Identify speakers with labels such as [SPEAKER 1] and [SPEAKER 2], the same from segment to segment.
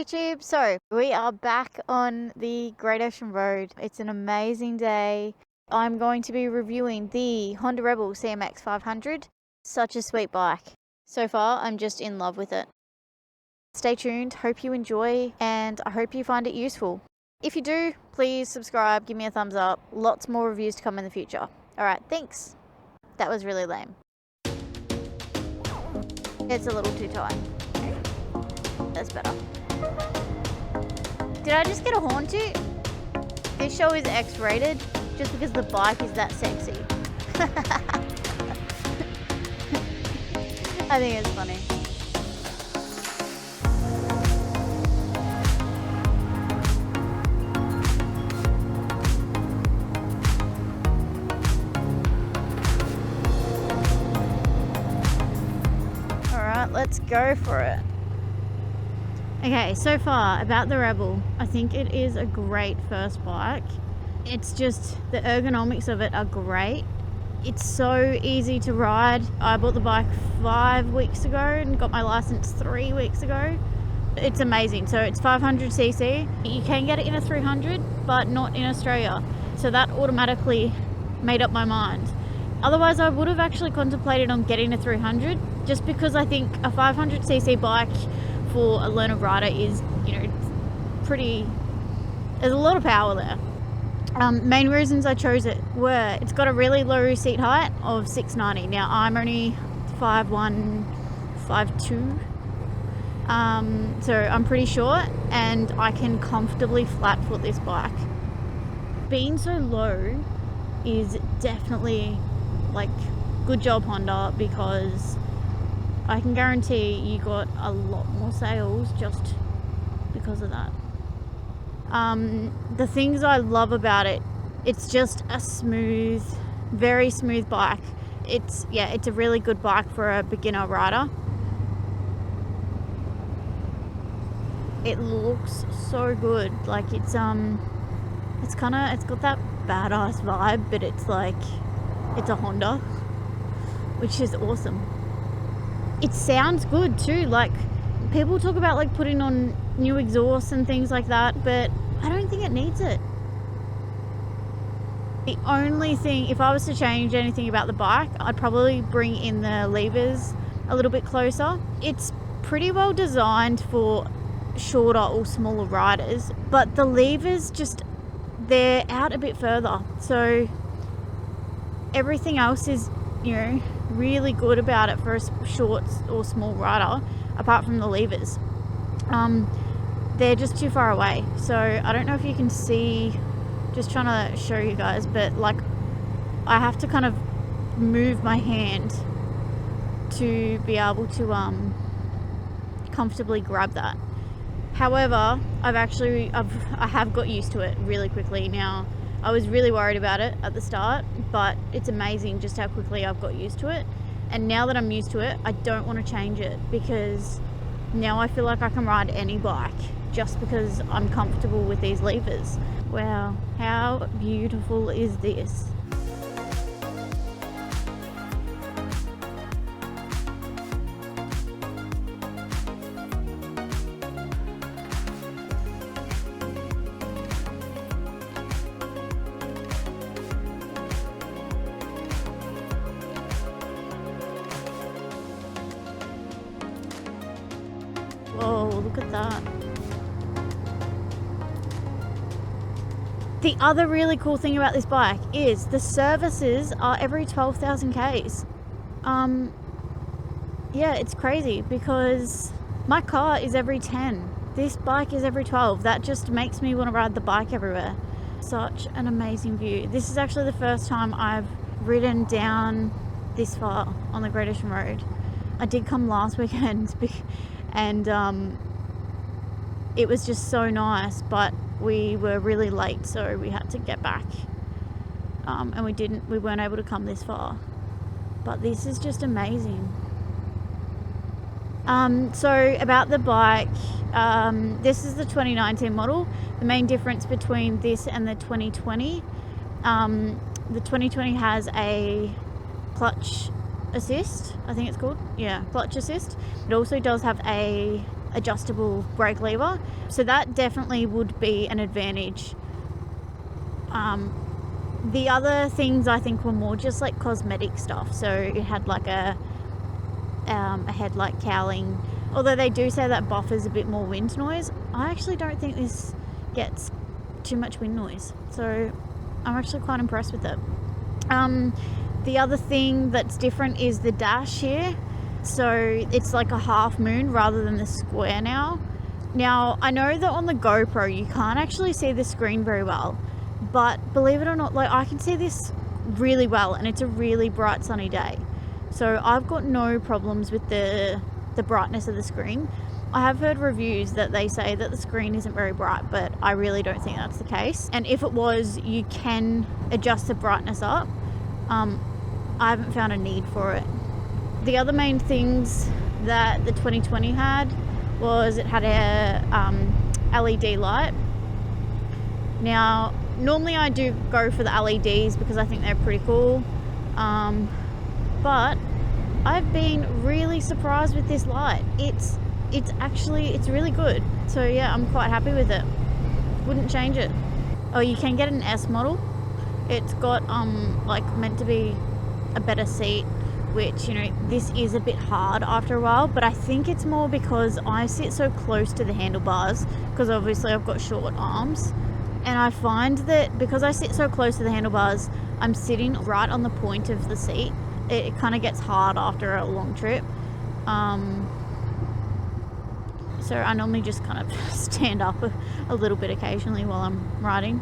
[SPEAKER 1] YouTube. So we are back on the Great Ocean Road. It's an amazing day. I'm going to be reviewing the Honda Rebel CMX 500. Such a sweet bike. So far, I'm just in love with it. Stay tuned, hope you enjoy, and I hope you find it useful. If you do, please subscribe, give me a thumbs up. Lots more reviews to come in the future. Alright, thanks. That was really lame. It's a little too tight. That's better. Did I just get a horn toot? This show is X-rated just because the bike is that sexy. I think it's funny. Alright, let's go for it. Okay, so far about the Rebel, I think it is a great first bike. It's just the ergonomics of it are great. It's so easy to ride. I bought the bike 5 weeks ago and got my license 3 weeks ago. It's amazing. So it's 500cc. You can get it in a 300, but not in Australia. So that automatically made up my mind. Otherwise, I would have actually contemplated on getting a 300 just because I think a 500cc bike for a learner rider is, pretty, there's a lot of power there. Main reasons I chose it were it's got a really low seat height of 690. Now I'm only 5'1", 5'2", so I'm pretty short and I can comfortably flat foot this bike. Being so low is definitely good job Honda, because I can guarantee you got a lot more sales just because of that. The things I love about it, it's just a smooth, very smooth bike. It's a really good bike for a beginner rider. It looks so good. It's got that badass vibe, but it's a Honda, which is awesome. It sounds good too. People talk about putting on new exhausts and things like that, but I don't think it needs it. The only thing, if I was to change anything about the bike, I'd probably bring in the levers a little bit closer. It's pretty well designed for shorter or smaller riders, but the levers they're out a bit further. So everything else is, really good about it for a short or small rider, apart from the levers. They're just too far away. So I don't know if you can see, just trying to show you guys, but I have to kind of move my hand to be able to comfortably grab that. However, I have got used to it really quickly now. I was really worried about it at the start, but it's amazing just how quickly I've got used to it. And now that I'm used to it, I don't want to change it, because now I feel like I can ride any bike just because I'm comfortable with these levers. Wow, how beautiful is this? Whoa, look at that. The other really cool thing about this bike is the services are every 12,000 Ks. Yeah, it's crazy because my car is every 10. This bike is every 12. That just makes me want to ride the bike everywhere. Such an amazing view. This is actually the first time I've ridden down this far on the Great Ocean Road. I did come last weekend and it was just so nice, but we were really late, so we had to get back, and we weren't able to come this far, but this is just amazing. So about the bike, this is the 2019 model. The main difference between this and the 2020, the 2020 has a clutch assist, I think it's called. Yeah, clutch assist. It also does have a adjustable brake lever, so that definitely would be an advantage. The other things I think were more just like cosmetic stuff. So it had like a headlight cowling, although they do say that buffers a bit more wind noise. I actually don't think this gets too much wind noise, so I'm actually quite impressed with it. The other thing that's different is the dash here. So it's like a half moon rather than the square now. Now, I know that on the GoPro you can't actually see the screen very well, but believe it or not, like I can see this really well, and it's a really bright sunny day. So I've got no problems with the brightness of the screen. I have heard reviews that they say that the screen isn't very bright, but I really don't think that's the case. And if it was, you can adjust the brightness up. I haven't found a need for it. The other main things that the 2020 had was it had a LED light. Now, normally I do go for the LEDs because I think they're pretty cool. But I've been really surprised with this light. It's really good. So yeah, I'm quite happy with it. Wouldn't change it. Oh, you can get an S model. It's got like meant to be a better seat, which, you know, this is a bit hard after a while, but I think it's more because I sit so close to the handlebars, because obviously I've got short arms, and I find that because I sit so close to the handlebars, I'm sitting right on the point of the seat. It kind of gets hard after a long trip. So I normally just kind of stand up a little bit occasionally while I'm riding.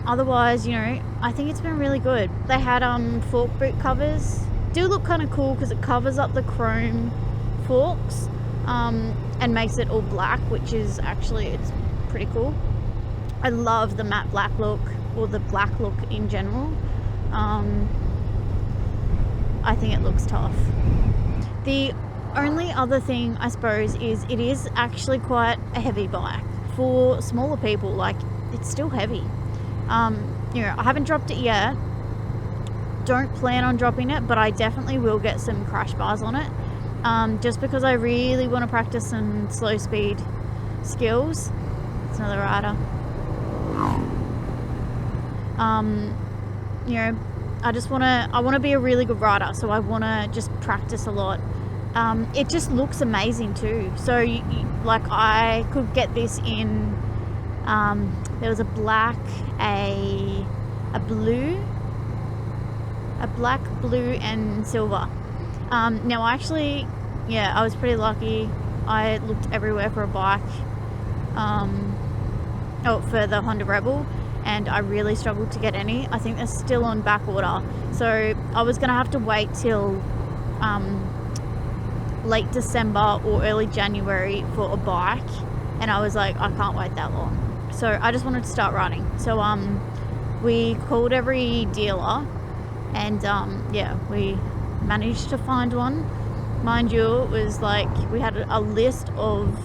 [SPEAKER 1] Otherwise, you know, I think it's been really good. They had fork boot covers. Do look kind of cool because it covers up the chrome forks and makes it all black, which is actually, it's pretty cool. I love the matte black look, or the black look in general. I think it looks tough. The only other thing, I suppose, is it is actually quite a heavy bike. For smaller people, like, it's still heavy. You know, I haven't dropped it yet. Don't plan on dropping it, but I definitely will get some crash bars on it. Just because I really want to practice some slow speed skills. It's another rider. You know, I want to be a really good rider, so I want to just practice a lot. It just looks amazing too. So like I could get this in, there was a black, a blue, a black, blue and silver. Now actually, yeah, I was pretty lucky. I looked everywhere for a bike, for the Honda Rebel, and I really struggled to get any. I think they're still on back order, so I was gonna have to wait till late December or early January for a bike, and I was like, I can't wait that long. So I just wanted to start riding. So we called every dealer, and yeah, we managed to find one. Mind you, it was like we had a list of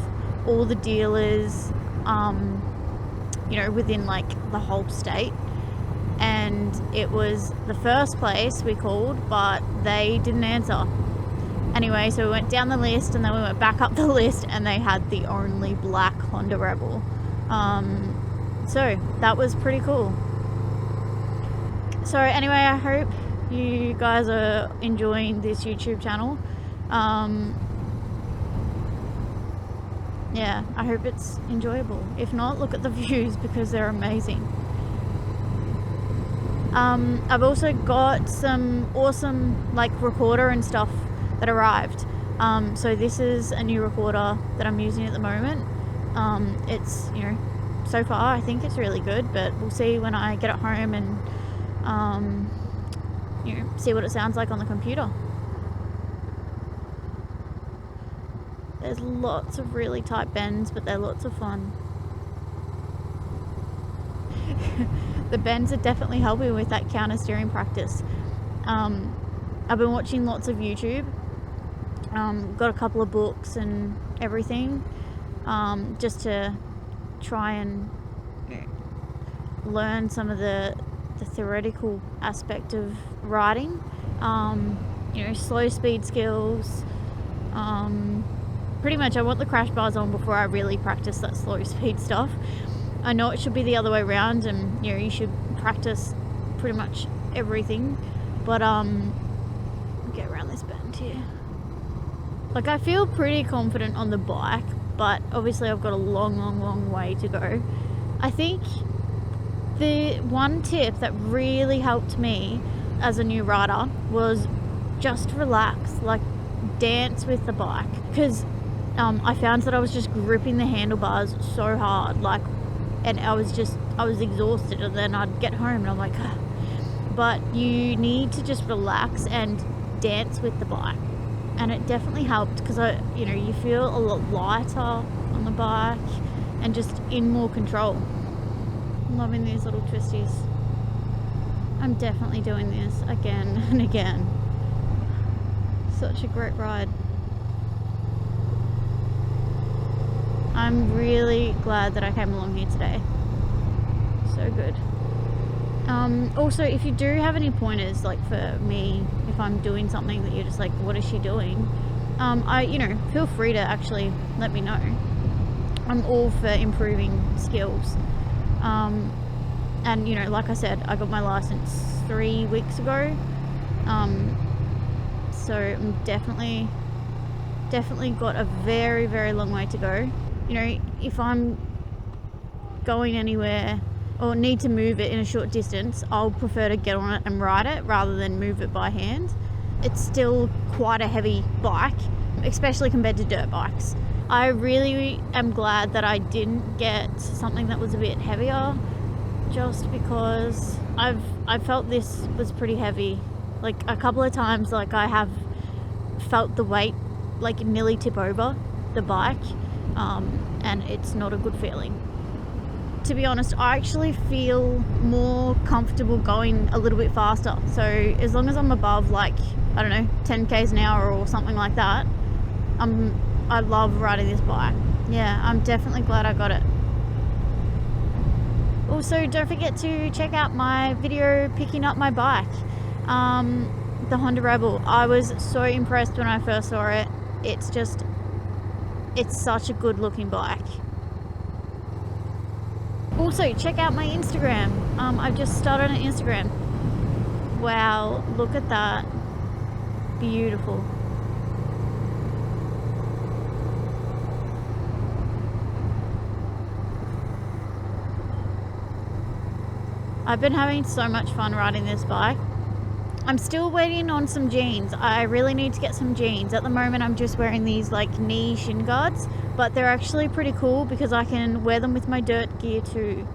[SPEAKER 1] all the dealers, you know, within like the whole state, and it was the first place we called, but they didn't answer. Anyway, so we went down the list, and then we went back up the list, and they had the only black Honda Rebel. So that was pretty cool. So anyway, I hope you guys are enjoying this YouTube channel. Yeah, I hope it's enjoyable. If not, look at the views because they're amazing. I've also got some awesome like recorder and stuff that arrived. So this is a new recorder that I'm using at the moment. It's, you know, so far I think it's really good, but we'll see when I get it home and you know, see what it sounds like on the computer. There's lots of really tight bends, but they're lots of fun. The bends are definitely helping with that counter steering practice. I've been watching lots of YouTube. Got a couple of books and everything, just to try and learn some of the theoretical aspect of riding. You know, slow speed skills, pretty much I want the crash bars on before I really practice that slow speed stuff. I know it should be the other way around, and you should practice pretty much everything, but get around this bend here. Like, I feel pretty confident on the bike, but obviously I've got a long way to go. I think the one tip that really helped me as a new rider was just relax, like dance with the bike, because I found that I was just gripping the handlebars so hard, like, and I was exhausted, and then I'd get home and I'm like, ah. But you need to just relax and dance with the bike, and it definitely helped, because you feel a lot lighter on the bike and just in more control. I'm loving these little twisties. I'm definitely doing this again and again. Such a great ride. I'm really glad that I came along here today. So good. Also, if you do have any pointers, like for me, if I'm doing something that you're just like, what is she doing? Feel free to actually let me know. I'm all for improving skills. And like I said, I got my license 3 weeks ago. So I'm definitely got a very, very long way to go. If I'm going anywhere or need to move it in a short distance, I'll prefer to get on it and ride it rather than move it by hand. It's still quite a heavy bike, especially compared to dirt bikes. I really am glad that I didn't get something that was a bit heavier, just because I felt this was pretty heavy. Like a couple of times, like I have felt the weight like nearly tip over the bike, and it's not a good feeling. To be honest, I actually feel more comfortable going a little bit faster. So as long as I'm above, like, I don't know, 10 k's an hour or something like that, I love riding this bike. Yeah, I'm definitely glad I got it. Also, don't forget to check out my video picking up my bike, the Honda Rebel. I was so impressed when I first saw it. It's such a good looking bike. Also, check out my Instagram. I've just started an Instagram. Wow, look at that. Beautiful. I've been having so much fun riding this bike. I'm still waiting on some jeans. I really need to get some jeans. At the moment, I'm just wearing these like knee shin guards, but they're actually pretty cool because I can wear them with my dirt gear too.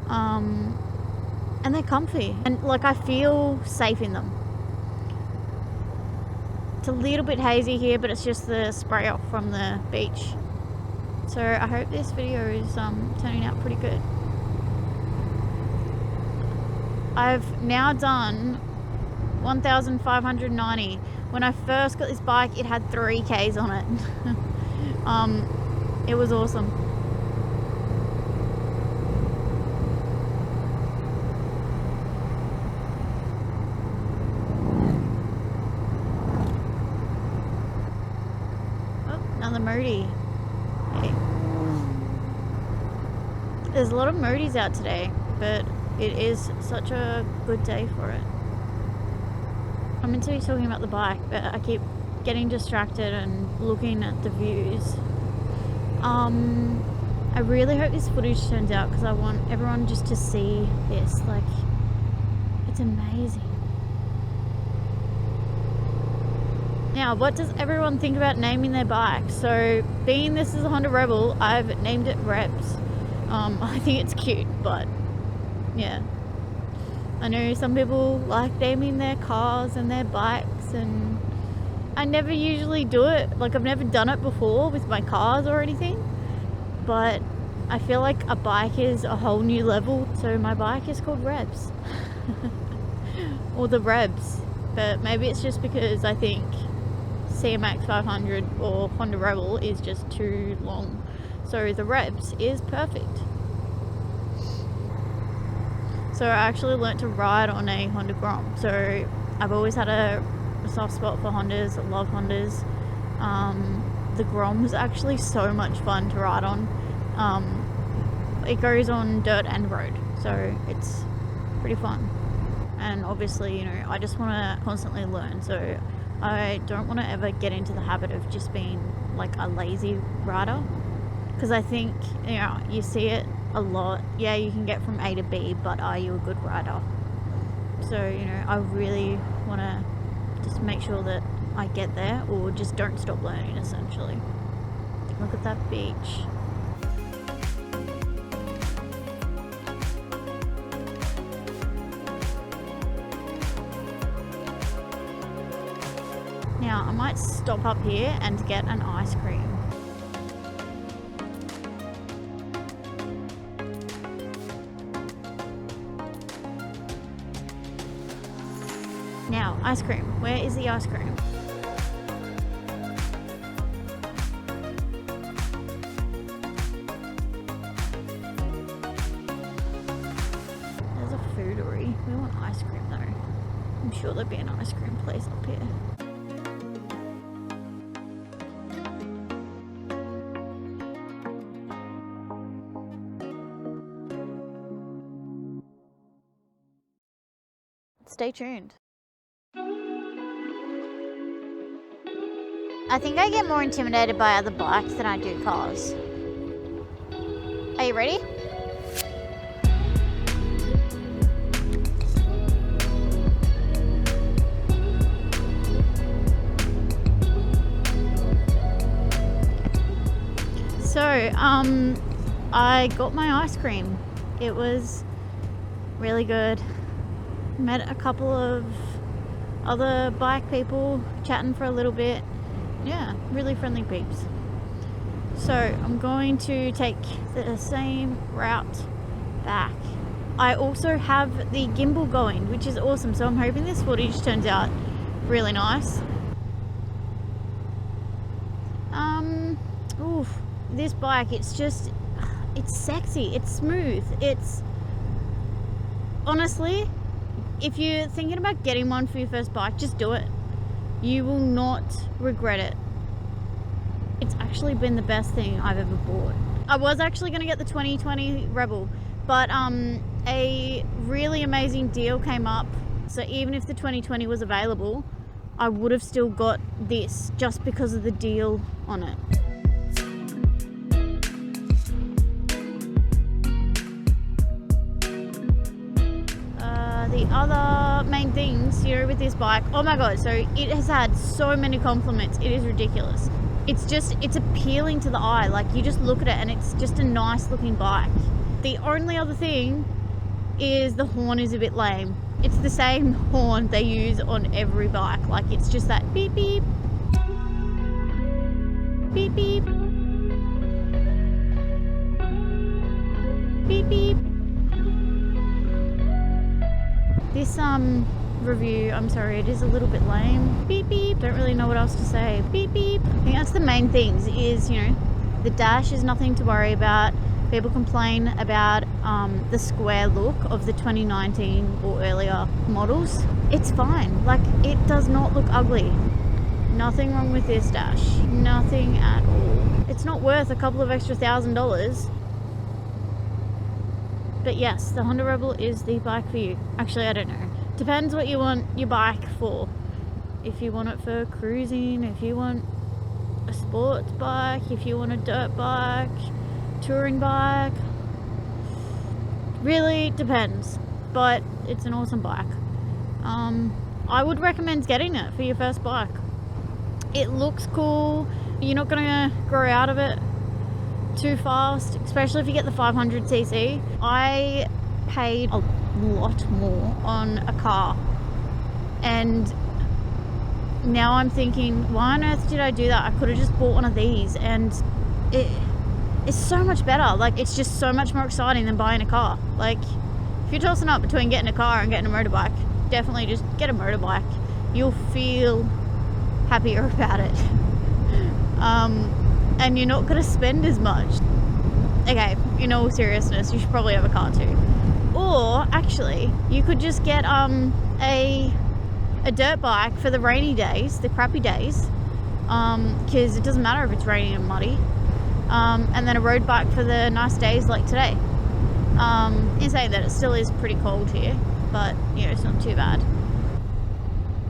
[SPEAKER 1] And they're comfy, and like I feel safe in them. It's a little bit hazy here, but it's just the spray off from the beach. So I hope this video is turning out pretty good. I've now done 1,590. When I first got this bike, it had 3 k's on it. It was awesome. Oh, another Modi. Hey. There's a lot of Modis out today, but it is such a good day for it. I'm meant to be talking about the bike, but I keep getting distracted and looking at the views. I really hope this footage turns out, because I want everyone just to see this. Like, it's amazing. Now, what does everyone think about naming their bike? So, being this is a Honda Rebel, I've named it Rebs. I think it's cute, but yeah. I know some people like naming their cars and their bikes, and I never usually do it. Like, I've never done it before with my cars or anything, but I feel like a bike is a whole new level, so my bike is called Rebs. Or the Rebs, but maybe it's just because I think CMX 500 or Honda Rebel is just too long, so the Rebs is perfect. So I actually learnt to ride on a Honda Grom. So I've always had a soft spot for Hondas. I love Hondas. the Grom was actually so much fun to ride on. It goes on dirt and road, so it's pretty fun. And obviously, you know, I just want to constantly learn, so I don't want to ever get into the habit of just being like a lazy rider, because I think, you know, you see it a lot. Yeah, you can get from A to B, but are you a good rider? So, you know, I really want to just make sure that I get there, or just don't stop learning, essentially. Look at that beach. Now, I might stop up here and get an ice cream. Now, ice cream. Where is the ice cream? There's a foodery. We want ice cream though. I'm sure there'd be an ice cream place up here. Stay tuned. I think I get more intimidated by other bikes than I do cars. Are you ready? So, I got my ice cream. It was really good. Met a couple of other bike people, chatting for a little bit. Yeah, really friendly peeps. So I'm going to take the same route back. I also have the gimbal going, which is awesome. So I'm hoping this footage turns out really nice. This bike, it's sexy, it's smooth. It's honestly, if you're thinking about getting one for your first bike, just do it. You will not regret it. It's actually been the best thing I've ever bought. I was actually going to get the 2020 Rebel, but a really amazing deal came up. So even if the 2020 was available, I would have still got this just because of the deal on it. The other main things, you know, with this bike, oh my god, so it has had so many compliments. It is ridiculous. It's appealing to the eye. Like, you just look at it and it's just a nice looking bike. The only other thing is the horn is a bit lame. It's the same horn they use on every bike. Like, it's just that beep beep, beep beep, beep beep. This review, I'm sorry, it is a little bit lame. Beep beep. Don't really know what else to say. Beep beep. I think that's the main things. Is, you know, the dash is nothing to worry about. People complain about the square look of the 2019 or earlier models. It's fine. Like, it does not look ugly. Nothing wrong with this dash. Nothing at all. It's not worth a couple of extra $1,000. But yes, the Honda Rebel is the bike for you. Actually, I don't know. Depends what you want your bike for. If you want it for cruising, if you want a sports bike, if you want a dirt bike, touring bike. Really depends. But it's an awesome bike. I would recommend getting it for your first bike. It looks cool. You're not going to grow out of it too fast, especially if you get the 500cc. I paid a lot more on a car, and now I'm thinking, why on earth did I do that? I could have just bought one of these, and it's so much better. Like, it's just so much more exciting than buying a car. Like, if you're tossing up between getting a car and getting a motorbike, definitely just get a motorbike. You'll feel happier about it. And you're not going to spend as much. Okay, in all seriousness, you should probably have a car too. Or, actually, you could just get a dirt bike for the rainy days, the crappy days, because it doesn't matter if it's raining and muddy. And then a road bike for the nice days like today. In saying that, it still is pretty cold here, but you know, it's not too bad.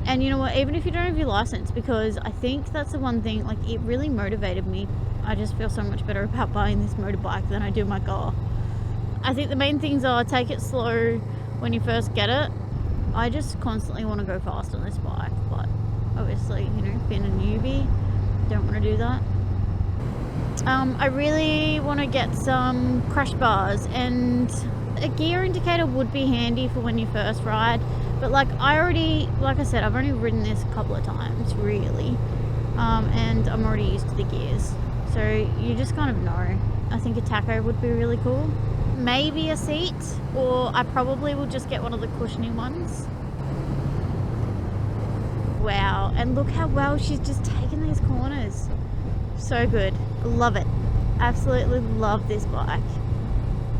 [SPEAKER 1] And you know what, even if you don't have your license, because I think that's the one thing, like, it really motivated me. I just feel so much better about buying this motorbike than I do my car. I think the main things are take it slow when you first get it. I just constantly want to go fast on this bike, but obviously, you know, being a newbie, don't want to do that. I really want to get some crash bars, and a gear indicator would be handy for when you first ride. But like I said, I've only ridden this a couple of times, really, and I'm already used to the gears. So you just kind of know. I think a tacho would be really cool. Maybe a seat, or I probably will just get one of the cushioning ones. Wow, and look how well she's just taken these corners. So good. Love it. Absolutely love this bike.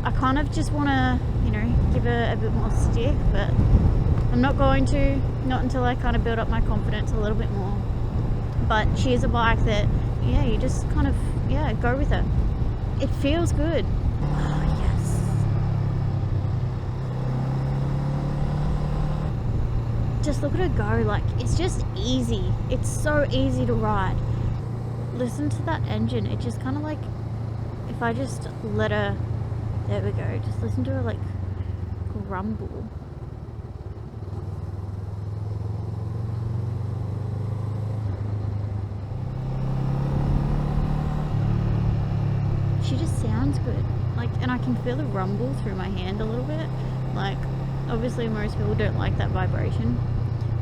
[SPEAKER 1] I kind of just want to, you know, give her a bit more stick, but I'm not going to, not until I kind of build up my confidence a little bit more. But she is a bike that, yeah, you just kind of, yeah, go with her. It feels good. Oh, yes. Just look at her go. Like, it's just easy. It's so easy to ride. Listen to that engine. It just kind of like, if I just let her, there we go, just listen to her like grumble. She just sounds good, like, and I can feel the rumble through my hand a little bit. Like, obviously most people don't like that vibration.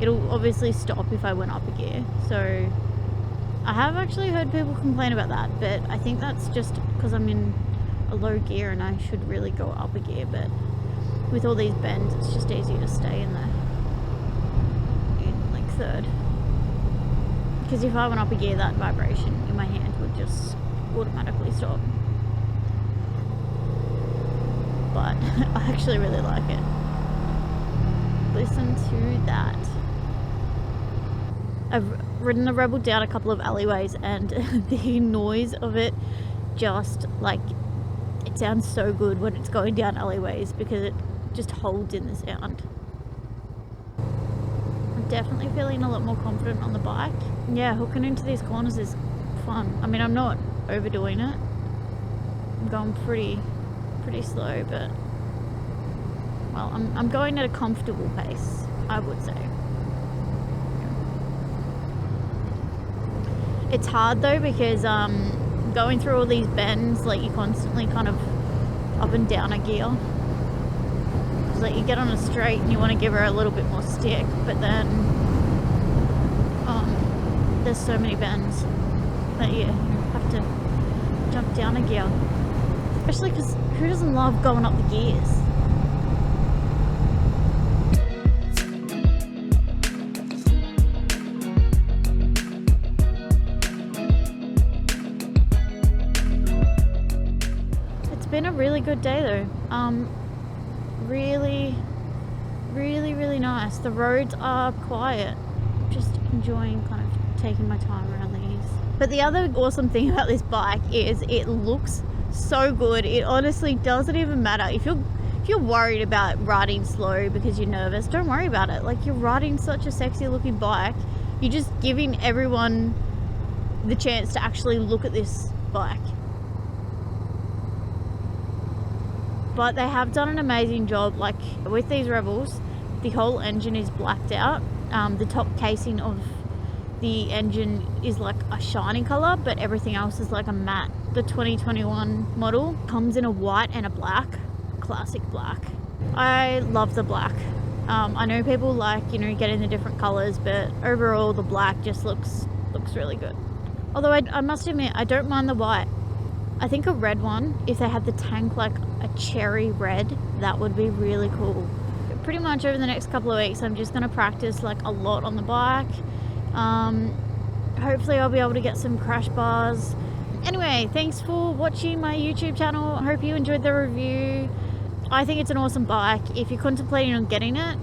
[SPEAKER 1] It'll obviously stop if I went up a gear, so I have actually heard people complain about that, but I think that's just because I'm in a low gear and I should really go up a gear. But with all these bends, it's just easier to stay in like third, because if I went up a gear, that vibration in my hand would just automatically stop. But I actually really like it. Listen to that. I've ridden the Rebel down a couple of alleyways, and the noise of it just, like, it sounds so good when it's going down alleyways because it just holds in the sound. I'm definitely feeling a lot more confident on the bike. Yeah, hooking into these corners is fun. I mean, I'm not overdoing it. I'm going pretty slow, but, well, I'm going at a comfortable pace, I would say. It's hard though, because going through all these bends, like, you're constantly kind of up and down a gear. It's like you get on a straight and you want to give her a little bit more stick, but then there's so many bends that you have to jump down a gear. Especially because who doesn't love going up the gears? Been a really good day though. Really nice. The roads are quiet. Just enjoying kind of taking my time around these. But the other awesome thing about this bike is it looks so good. It honestly doesn't even matter if you're worried about riding slow because you're nervous. Don't worry about it. Like, you're riding such a sexy looking bike. You're just giving everyone the chance to actually look at this bike. But they have done an amazing job. Like, with these Rebels, the whole engine is blacked out. The top casing of the engine is like a shiny color, but everything else is like a matte. The 2021 model comes in a white and a black, classic black. I love the black. I know people like, you know, getting the different colors, but overall the black just looks really good. Although I must admit, I don't mind the white. I think a red one, if they had the tank like a cherry red, that would be really cool. Pretty much over the next couple of weeks, I'm just going to practice like a lot on the bike. Hopefully I'll be able to get some crash bars. Anyway, thanks for watching my YouTube channel. I hope you enjoyed the review. I think it's an awesome bike. If you're contemplating on getting it,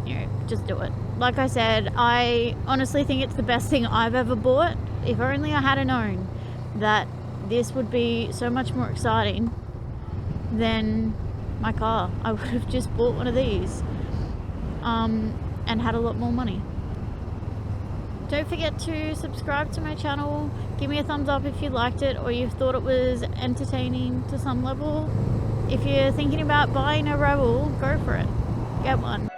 [SPEAKER 1] you know, just do it. Like I said, I honestly think it's the best thing I've ever bought. if only I had known that this would be so much more exciting than my car, I would have just bought one of these and had a lot more money. Don't forget to subscribe to my channel. Give me a thumbs up if you liked it or you thought it was entertaining to some level. If you're thinking about buying a Rebel, go for it. Get one.